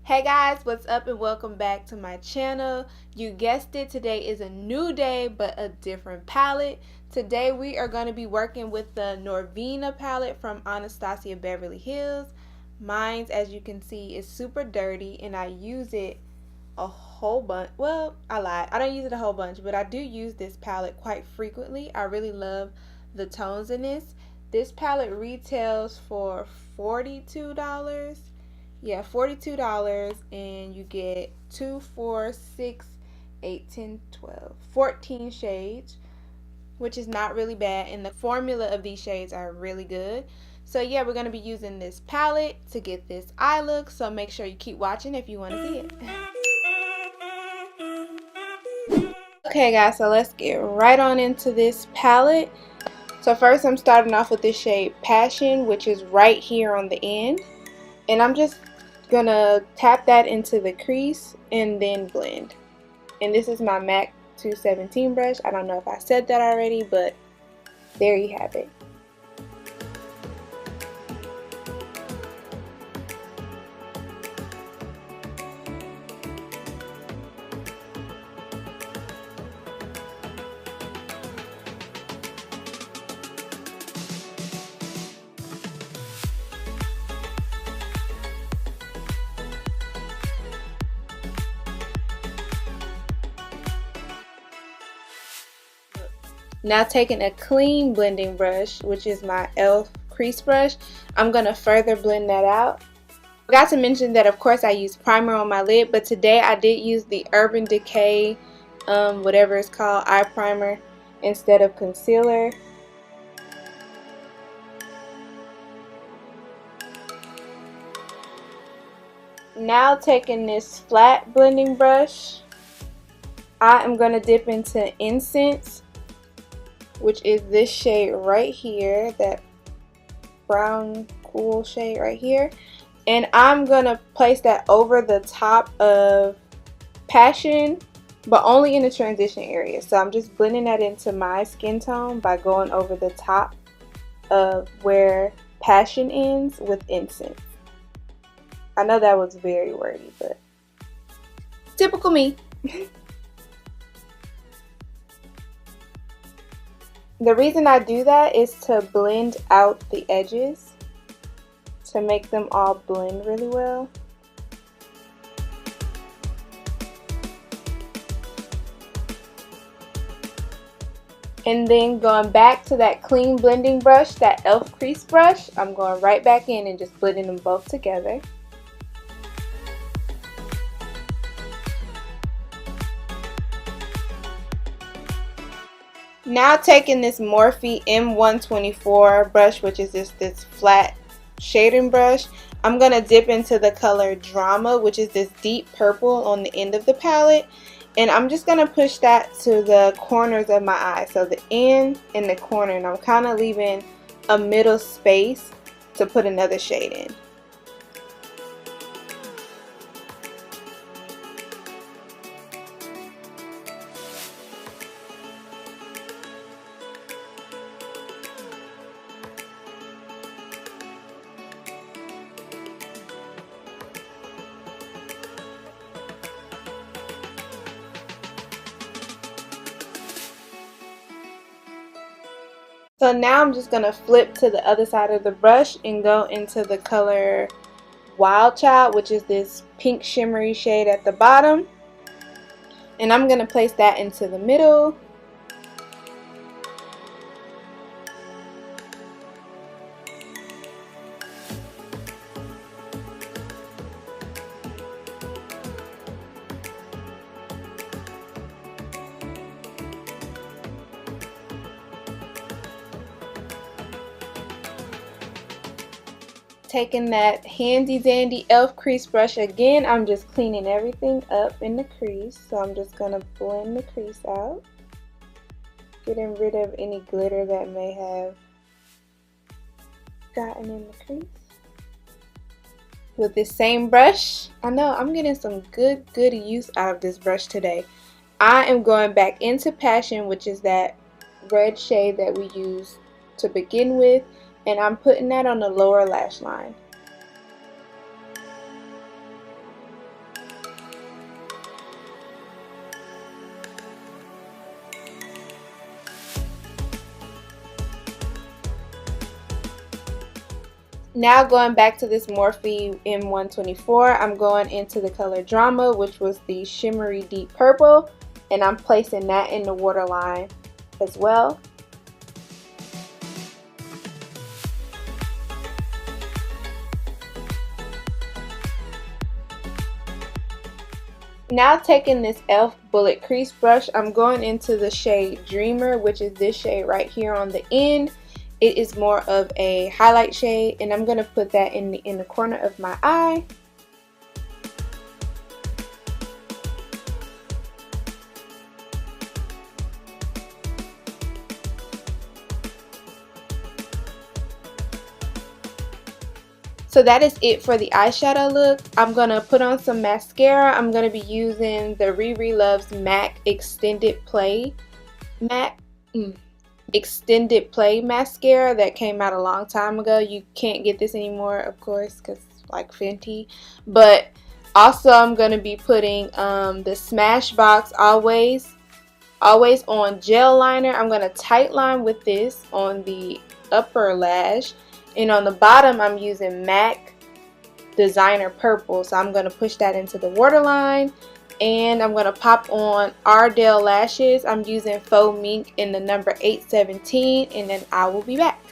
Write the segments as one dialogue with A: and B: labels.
A: Hey guys, what's up and welcome back to my channel. You guessed it, today is a new day but a different palette. Today we are going to be working with the Norvina palette from Anastasia Beverly Hills. Mine's, as you can see, is super dirty and I use it a whole bunch. Well, I lied. I don't use it a whole bunch, but I do use this palette quite frequently. I really love the tones in this. This palette retails for $42. Yeah, $42, and you get 2, 4, 6, 8, 10, 12, 14 shades, which is not really bad, and the formula of these shades are really good. So yeah, we're going to be using this palette to get this eye look, so make sure you keep watching if you want to see it. Okay guys, so let's get right on into this palette. So first I'm starting off with the shade Passion, which is right here on the end, and I'm just gonna tap that into the crease and then blend. And this is my MAC 217 brush. I don't know if I said that already, but there you have it. Now taking a clean blending brush, which is my e.l.f. crease brush, I'm going to further blend that out. I forgot to mention that of course I use primer on my lid, but today I did use the Urban Decay, whatever it's called, eye primer instead of concealer. Now taking this flat blending brush, I am going to dip into Incense, which is this shade right here, that brown cool shade right here, and I'm gonna place that over the top of Passion, but only in the transition area. So I'm just blending that into my skin tone by going over the top of where Passion ends with Incense. I know that was very wordy, but typical me. The reason I do that is to blend out the edges, to make them all blend really well. And then going back to that clean blending brush, that e.l.f. crease brush, I'm going right back in and just blending them both together. Now taking this Morphe M124 brush, which is this flat shading brush, I'm going to dip into the color Drama, which is this deep purple on the end of the palette. And I'm just going to push that to the corners of my eye, so the end and the corner. And I'm kind of leaving a middle space to put another shade in. So now I'm just going to flip to the other side of the brush and go into the color Wild Child, which is this pink shimmery shade at the bottom. And I'm going to place that into the middle. Taking that handy dandy e.l.f. crease brush again, I'm just cleaning everything up in the crease. So I'm just going to blend the crease out, getting rid of any glitter that may have gotten in the crease. With this same brush, I know I'm getting some good use out of this brush today. I am going back into Passion, which is that red shade that we used to begin with, and I'm putting that on the lower lash line. Now going back to this Morphe M124, I'm going into the color Drama, which was the shimmery deep purple, and I'm placing that in the waterline as well. Now taking this e.l.f. bullet crease brush, I'm going into the shade Dreamer, which is this shade right here on the end. It is more of a highlight shade, and I'm going to put that in the corner of my eye. So that is it for the eyeshadow look. I'm going to put on some mascara. I'm going to be using the Riri Loves MAC Extended Play mascara that came out a long time ago. You can't get this anymore, of course, because like Fenty. But also I'm going to be putting the Smashbox Always On gel liner. I'm going to tight line with this on the upper lash. And on the bottom, I'm using MAC Designer Purple. So I'm going to push that into the waterline. And I'm going to pop on Ardell lashes. I'm using Faux Mink in the number 817. And then I will be back.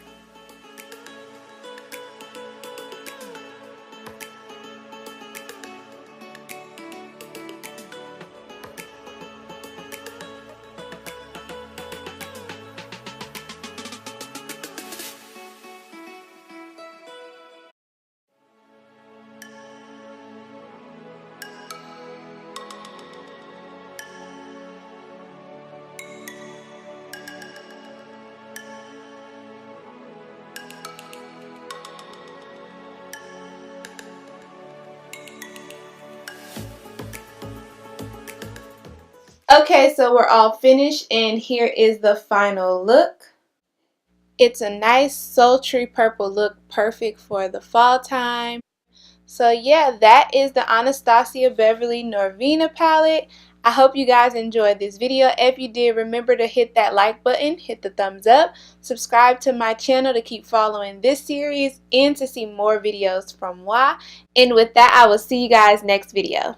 A: Okay, so we're all finished, and here is the final look. It's a nice sultry purple look, perfect for the fall time. So yeah, that is the Anastasia Beverly Norvina palette. I hope you guys enjoyed this video. If you did, remember to hit that like button, hit the thumbs up, subscribe to my channel to keep following this series and to see more videos from Muah. And with that, I will see you guys next video.